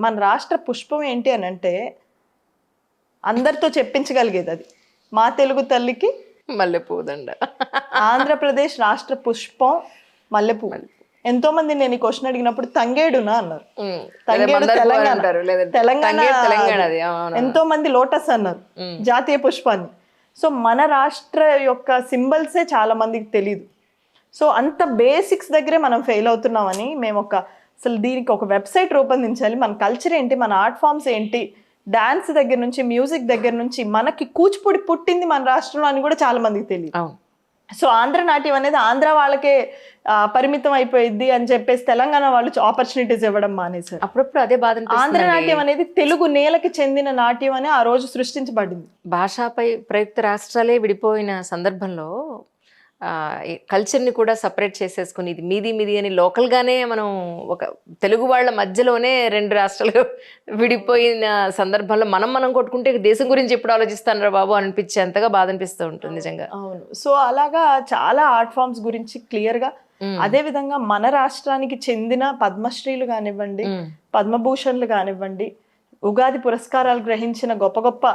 మన రాష్ట్ర పుష్పం ఏంటి అని అంటే అందరితో చెప్పించగలిగేది అది. మా తెలుగు తల్లికి మల్లెపూదండ. ఆంధ్రప్రదేశ్ రాష్ట్ర పుష్పం మల్లెపూ. ఎంతో మంది నేను ఈ క్వశ్చన్ అడిగినప్పుడు తంగేడునా అన్నారు. తంగేడు తెలంగాణ, తెలంగాణ అది. ఎంతో మంది లోటస్ అన్నారు జాతీయ పుష్పాన్ని. సో మన రాష్ట్ర యొక్క సింబల్సే చాలా మందికి తెలియదు. సో అంత బేసిక్స్ దగ్గరే మనం ఫెయిల్ అవుతున్నామని మేము అసలు దీనికి ఒక వెబ్సైట్ రూపొందించాలి. మన కల్చర్ ఏంటి, మన ఆర్ట్ ఫామ్స్ ఏంటి, డాన్స్ దగ్గర నుంచి మ్యూజిక్ దగ్గర నుంచి మనకి కూచిపూడి పుట్టింది మన రాష్ట్రంలో అని కూడా చాలా మందికి తెలియదు. సో ఆంధ్ర నాట్యం అనేది ఆంధ్ర వాళ్ళకే పరిమితం అయిపోయింది అని చెప్పేసి తెలంగాణ వాళ్ళు ఆపర్చునిటీస్ ఇవ్వడం మానేశారు. అప్పుడప్పుడు అదే బాధ. ఆంధ్ర నాట్యం అనేది తెలుగు నేలకి చెందిన నాట్యం అని ఆ రోజు సృష్టించబడింది. భాషాపై ప్రయుక్త రాష్ట్రాలే విడిపోయిన సందర్భంలో కల్చర్ని కూడా సపరేట్ చేసేసుకుని ఇది మీది అని లోకల్గానే మనం ఒక తెలుగు వాళ్ళ మధ్యలోనే రెండు రాష్ట్రాలు విడిపోయిన సందర్భంలో మనం కొట్టుకుంటే దేశం గురించి ఎప్పుడు ఆలోచిస్తానరా బాబు అనిపించేంతగా బాధ అనిపిస్తూ ఉంటుంది నిజంగా. అవును. సో అలాగా చాలా ఆర్ట్ ఫామ్స్ గురించి క్లియర్గా, అదే విధంగా మన రాష్ట్రానికి చెందిన పద్మశ్రీలు కానివ్వండి, పద్మభూషణ్లు కానివ్వండి, ఉగాది పురస్కారాలు గ్రహించిన గొప్ప గొప్ప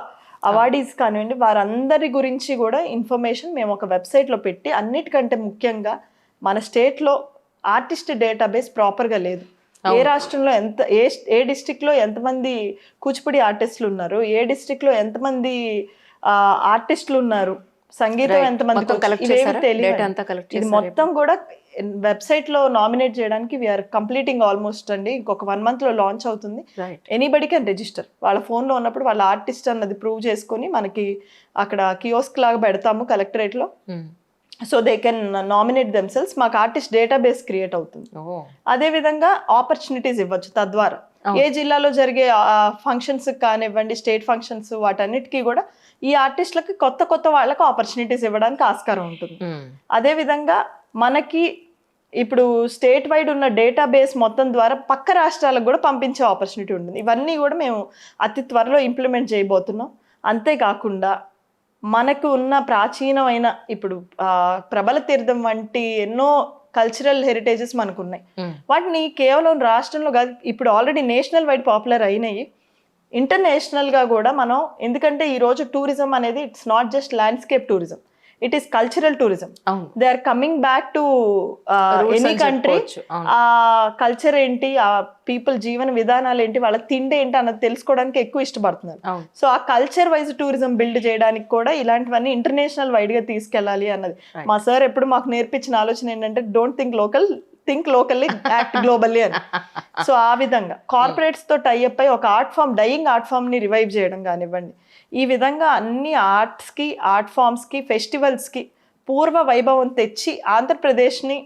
అవార్డీస్ కానివ్వండి, వారందరి గురించి కూడా ఇన్ఫర్మేషన్ మేము ఒక వెబ్సైట్లో పెట్టి, అన్నిటికంటే ముఖ్యంగా మన స్టేట్లో ఆర్టిస్ట్ డేటాబేస్ ప్రాపర్గా లేదు. ఏ రాష్ట్రంలో ఏ డిస్ట్రిక్ట్లో ఎంతమంది కూచిపూడి ఆర్టిస్టులు ఉన్నారు, ఏ డిస్ట్రిక్ట్లో ఎంతమంది ఆర్టిస్టులు ఉన్నారు, సంగీతం ఎంతమంది తెలియదు. ఇది మొత్తం కూడా వెబ్సైట్ లో నామినేట్ చేయడానికి వీఆర్ కంప్లీటింగ్ ఆల్మోస్ట్ అండి. ఇంకొక 1 month లో లాంచ్ అవుతుంది. Anybody can register. వాళ్ళ ఫోన్ లో ఉన్నప్పుడు వాళ్ళ ఆర్టిస్ట్ అన్నది ప్రూవ్ చేసుకొని మనకి అక్కడ కియోస్క్ లాగా పెడతాము కలెక్టరేట్ లో. So they can nominate themselves. మాకు ఆర్టిస్ట్ డేటాబేస్ క్రియేట్ అవుతుంది. అదే విధంగా ఆపర్చునిటీస్ ఇవ్వచ్చు. తద్వారా ఏ జిల్లాలో జరిగే ఫంక్షన్స్ కానివ్వండి, స్టేట్ ఫంక్షన్స్, వాటన్నిటికీ కూడా ఈ ఆర్టిస్టులకి కొత్త వాళ్ళకి ఆపర్చునిటీస్ ఇవ్వడానికి ఆస్కారం ఉంటుంది. అదే విధంగా మనకి ఇప్పుడు స్టేట్ వైడ్ ఉన్న డేటాబేస్ మొత్తం ద్వారా పక్క రాష్ట్రాలకు కూడా పంపించే ఆపర్చునిటీ ఉంటుంది. ఇవన్నీ కూడా మేము అతి త్వరలో ఇంప్లిమెంట్ చేయబోతున్నాం. అంతేకాకుండా మనకు ఉన్న ప్రాచీనమైన ఇప్పుడు ప్రబల తీర్థం వంటి ఎన్నో కల్చరల్ హెరిటేజెస్ మనకు ఉన్నాయి. వాటిని కేవలం రాష్ట్రంలో కాదు, ఇప్పుడు ఆల్రెడీ నేషనల్ వైడ్ పాపులర్ అయినాయి. ఇంటర్నేషనల్గా కూడా మనం, ఎందుకంటే ఈరోజు టూరిజం అనేది it's not just landscape tourism, it is cultural tourism. They are coming back to any country. ఆ కల్చర్ ఏంటి, ఆ పీపుల్ జీవన విధానాలు ఏంటి, వాళ్ళ తిండి ఏంటి అన్నది తెలుసుకోవడానికి ఎక్కువ ఇష్టపడుతున్నారు. సో ఆ కల్చర్ వైజ్ టూరిజం బిల్డ్ చేయడానికి కూడా ఇలాంటివన్నీ ఇంటర్నేషనల్ వైడ్ గా తీసుకెళ్లాలి అన్నది మా సార్ ఎప్పుడు మాకు నేర్పించిన ఆలోచన ఏంటంటే, don't think local, think locally, act globally అని. సో ఆ విధంగా కార్పొరేట్స్ తో టైఅప్ అయి ఒక art form, dying art form ని రివైవ్ చేయడం కానివ్వండి, ఈ విధంగా అన్ని ఆర్ట్స్కి, ఆర్ట్ ఫామ్స్కి, ఫెస్టివల్స్కి పూర్వ వైభవం తెచ్చి ఆంధ్రప్రదేశ్ని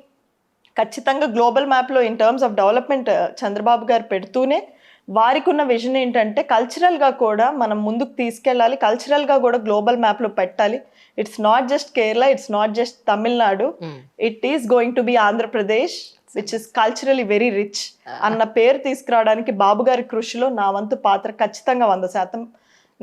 ఖచ్చితంగా గ్లోబల్ మ్యాప్లో in terms of development Chandrababu గారు పెడుతూనే వారికి ఉన్న విజన్ ఏంటంటే కల్చరల్గా కూడా మనం ముందుకు తీసుకెళ్ళాలి, కల్చరల్గా కూడా గ్లోబల్ మ్యాప్లో పెట్టాలి. It's not just Kerala, it's not just Tamil Nadu, it is going to be Andhra Pradesh which is culturally very rich అన్న పేరు తీసుకురావడానికి బాబు గారి కృషిలో నా వంతు పాత్ర ఖచ్చితంగా 100%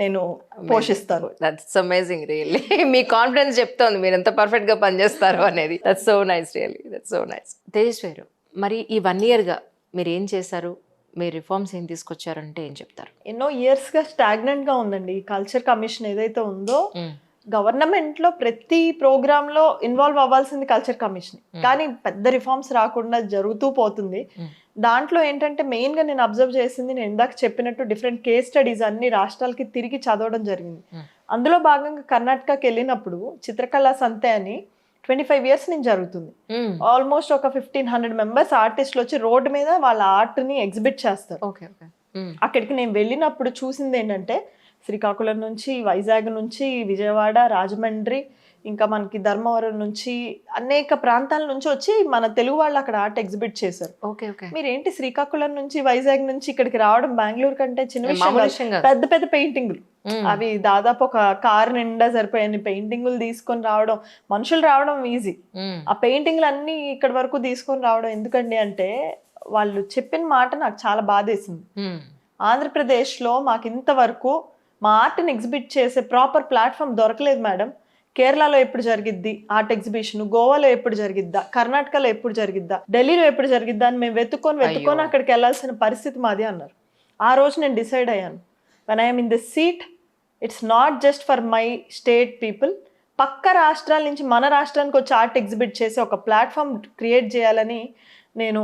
నేను పోషిస్తాను. That's amazing really. మీ కాన్ఫిడెన్స్ చెప్తోంది మీరు ఎంత పర్ఫెక్ట్ గా పనిచేస్తారు అనేది. That's so nice really, that's so nice. Tejaswi garu, మరి ఈ 1 year గా మీరు ఏం చేశారు, మీ రిఫార్మ్స్ ఏం తీసుకొచ్చారంటే ఏం చెప్తారు? ఎన్నో ఇయర్స్గా స్టాగ్నెంట్గా ఉందండి ఈ కల్చర్ కమిషన్ ఏదైతే ఉందో. గవర్నమెంట్లో ప్రతి ప్రోగ్రాంలో ఇన్వాల్వ్ అవ్వాల్సింది కల్చర్ కమిషన్, కానీ పెద్ద రిఫార్మ్స్ రాకుండా జరుగుతూ పోతుంది. దాంట్లో ఏంటంటే మెయిన్గా నేను అబ్జర్వ్ చేసింది, నేను ఇందాక చెప్పినట్టు డిఫరెంట్ కేస్ స్టడీస్ అన్ని రాష్ట్రాలకి తిరిగి చదవడం జరిగింది. అందులో భాగంగా కర్ణాటకకి వెళ్ళినప్పుడు చిత్రకళా సంతే అని 25 years నుంచి జరుగుతుంది. ఆల్మోస్ట్ ఒక 1500 members ఆర్టిస్టులు వచ్చి రోడ్డు మీద వాళ్ళ ఆర్ట్ని ఎగ్జిబిట్ చేస్తారు. అక్కడికి నేను వెళ్ళినప్పుడు చూసింది ఏంటంటే, శ్రీకాకుళం నుంచి, వైజాగ్ నుంచి, విజయవాడ, రాజమండ్రి, ఇంకా మనకి ధర్మవరం నుంచి అనేక ప్రాంతాల నుంచి వచ్చి మన తెలుగు వాళ్ళు అక్కడ ఆర్ట్ ఎగ్జిబిట్ చేశారు. మీరేంటి శ్రీకాకుళం నుంచి, వైజాగ్ నుంచి ఇక్కడికి రావడం బెంగళూరు కంటే చిన్న విషయం. పెద్ద పెద్ద పెయింటింగ్లు, అవి దాదాపు ఒక కారు నిండా సరిపోయాయి పెయింటింగ్లు తీసుకొని రావడం, మనుషులు రావడం ఈజీ. ఆ పెయింటింగ్లు అన్ని ఇక్కడ వరకు తీసుకొని రావడం ఎందుకండి అంటే, వాళ్ళు చెప్పిన మాట నాకు చాలా బాధేసింది. ఆంధ్రప్రదేశ్లో మాకు ఇంతవరకు మా ఆర్ట్ని ఎగ్జిబిట్ చేసే ప్రాపర్ ప్లాట్ఫామ్ దొరకలేదు మేడం. కేరళలో ఎప్పుడు జరిగిద్ది ఆర్ట్ ఎగ్జిబిషన్, గోవాలో ఎప్పుడు జరిగిద్దా, కర్ణాటకలో ఎప్పుడు జరిగిద్దా, ఢిల్లీలో ఎప్పుడు జరిగిద్దా అని మేము వెతుక్కొని అక్కడికి వెళ్ళాల్సిన పరిస్థితి మాది అన్నారు. ఆ రోజు నేను డిసైడ్ అయ్యాను, when I'm in this seat it's not just for my state people, పక్క రాష్ట్రాల నుంచి మన రాష్ట్రానికి వచ్చి ఆర్ట్ ఎగ్జిబిట్ చేసి ఒక ప్లాట్ఫామ్ క్రియేట్ చేయాలని నేను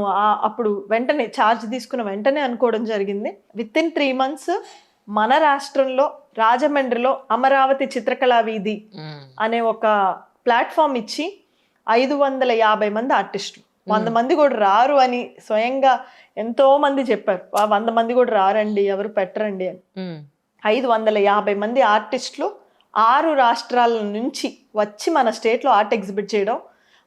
అప్పుడు వెంటనే ఛార్జ్ తీసుకున్న వెంటనే అనుకోవడం జరిగింది. విత్ ఇన్ 3 months మన రాష్ట్రంలో రాజమండ్రిలో అమరావతి చిత్రకళా వీధి అనే ఒక ప్లాట్ఫామ్ ఇచ్చి 550 మంది ఆర్టిస్టులు, 100 మంది కూడా రారు అని స్వయంగా ఎంతో మంది చెప్పారు, 100 మంది కూడా రారండి, ఎవరు పెట్టరండి అని. 550 మంది ఆర్టిస్టులు 6 రాష్ట్రాల నుంచి వచ్చి మన స్టేట్లో ఆర్ట్ ఎగ్జిబిట్ చేయడం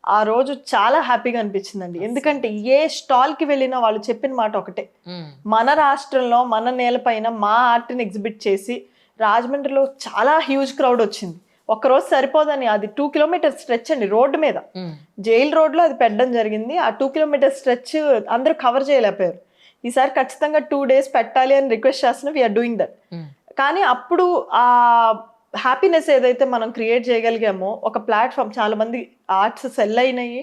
ఆ రోజు చాలా హ్యాపీగా అనిపించిందండి. ఎందుకంటే ఏ స్టాల్కి వెళ్ళినా వాళ్ళు చెప్పిన మాట ఒకటే, మన రాష్ట్రంలో మన నేలపైన మా ఆర్ట్ని ఎగ్జిబిట్ చేసి రాజమండ్రిలో చాలా హ్యూజ్ క్రౌడ్ వచ్చింది. ఒక్కరోజు సరిపోదని, అది 2 kilometers స్ట్రెచ్ అండి, రోడ్డు మీద, జైల్ రోడ్లో అది పెట్టడం జరిగింది. ఆ 2 kilometers స్ట్రెచ్ అందరూ కవర్ చేయలేకపోయారు. ఈసారి ఖచ్చితంగా 2 days పెట్టాలి అని రిక్వెస్ట్ చేస్తున్నా, వీఆర్ డూయింగ్ దట్. కానీ అప్పుడు ఆ హ్యాపీనెస్ ఏదైతే మనం క్రియేట్ చేయగలిగామో, ఒక ప్లాట్ఫామ్, చాలా మంది ఆర్ట్స్ సెల్ అయినాయి.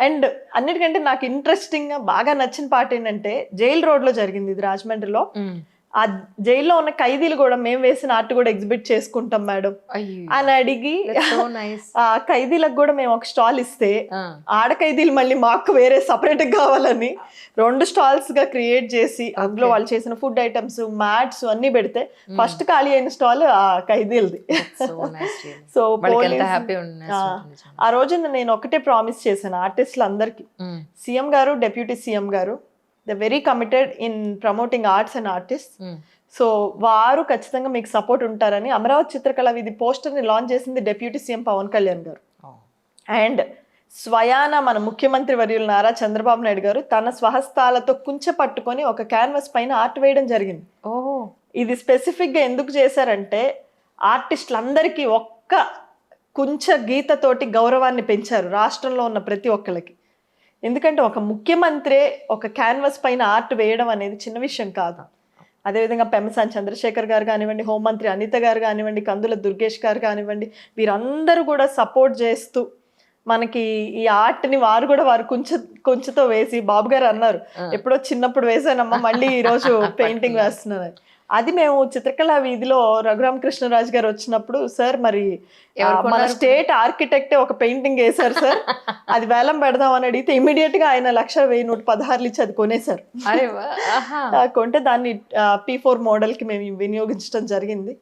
అండ్ అన్నిటికంటే నాకు ఇంట్రెస్టింగ్ గా బాగా నచ్చిన పార్ట్ ఏంటంటే, జైల్ రోడ్ లో జరిగింది ఇది, రాజమండ్రిలో. ఆ జైల్లో ఉన్న ఖైదీలు కూడా మేము వేసిన ఆర్ట్ కూడా ఎగ్జిబిట్ చేసుకుంటాం మేడం అని అడిగి, ఆ ఖైదీలకు కూడా మేము ఒక స్టాల్ ఇస్తే, ఆడ ఖైదీలు మళ్ళీ మాకు వేరే సపరేట్ కావాలని 2 stalls గా క్రియేట్ చేసి అందులో వాళ్ళు చేసిన ఫుడ్ ఐటమ్స్, మ్యాట్స్ అన్ని పెడితే ఫస్ట్ ఖాళీ అయిన స్టాల్ ఆ ఖైదీలది. సో ఆ రోజున నేను ఒకటే ప్రామిస్ చేశాను ఆర్టిస్టులు అందరికి, సీఎం గారు, డిప్యూటీ సీఎం గారు, they very committed in promoting arts and artist. So వారు ఖచ్చితంగా మీకు సపోర్ట్ ఉంటారని అమరావతి చిత్రకళా వీధి పోస్టర్ని లాంచ్ చేసింది డిప్యూటీ సీఎం పవన్ కళ్యాణ్ గారు. అండ్ స్వయాన మన ముఖ్యమంత్రి వర్యులు నారా చంద్రబాబు నాయుడు గారు తన స్వహస్తాలతో కుంచె పట్టుకొని ఒక క్యాన్వాస్ పైన ఆర్ట్ వేయడం జరిగింది. ఇది స్పెసిఫిక్గా ఎందుకు చేశారంటే, ఆర్టిస్టులందరికీ ఒక్క కుంచె గీతతోటి గౌరవాన్ని పెంచారు రాష్ట్రంలో ఉన్న ప్రతి ఒక్కరికి. ఎందుకంటే ఒక ముఖ్యమంత్రి ఒక క్యాన్వాస్ పైన ఆర్ట్ వేయడం అనేది చిన్న విషయం కాదు. అదేవిధంగా పెమ్మసాని చంద్రశేఖర్ గారు కానివ్వండి, హోంమంత్రి అనిత గారు కానివ్వండి, కందుల దుర్గేష్ గారు కానివ్వండి, వీరందరూ కూడా సపోర్ట్ చేస్తూ మనకి ఈ ఆర్ట్ని వారు కొంచెంతో వేసి, బాబు గారు అన్నారు ఎప్పుడో చిన్నప్పుడు వేసానమ్మా మళ్ళీ ఈరోజు పెయింటింగ్ వేస్తున్నారు. అది మేము చిత్రకళా వీధిలో రఘురామకృష్ణరాజు గారు వచ్చినప్పుడు, సార్ మరి మన స్టేట్ ఆర్కిటెక్టే ఒక పెయింటింగ్ వేశారు సార్, అది వేలం పెడదాం అని అడిగితే ఇమీడియట్ గా ఆయన 1,10,116 ఇచ్చి అది కొనేశారు. కొంటే దాన్ని P4 మోడల్ కి మేము వినియోగించడం జరిగింది.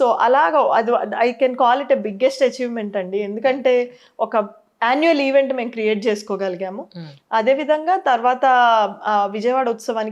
సో అలాగా అది I can call it a biggest achievement అండి. ఎందుకంటే ఒక యాన్యువల్ ఈవెంట్ మేము క్రియేట్ చేసుకోగలిగాము. అదేవిధంగా తర్వాత విజయవాడ ఉత్సవానికి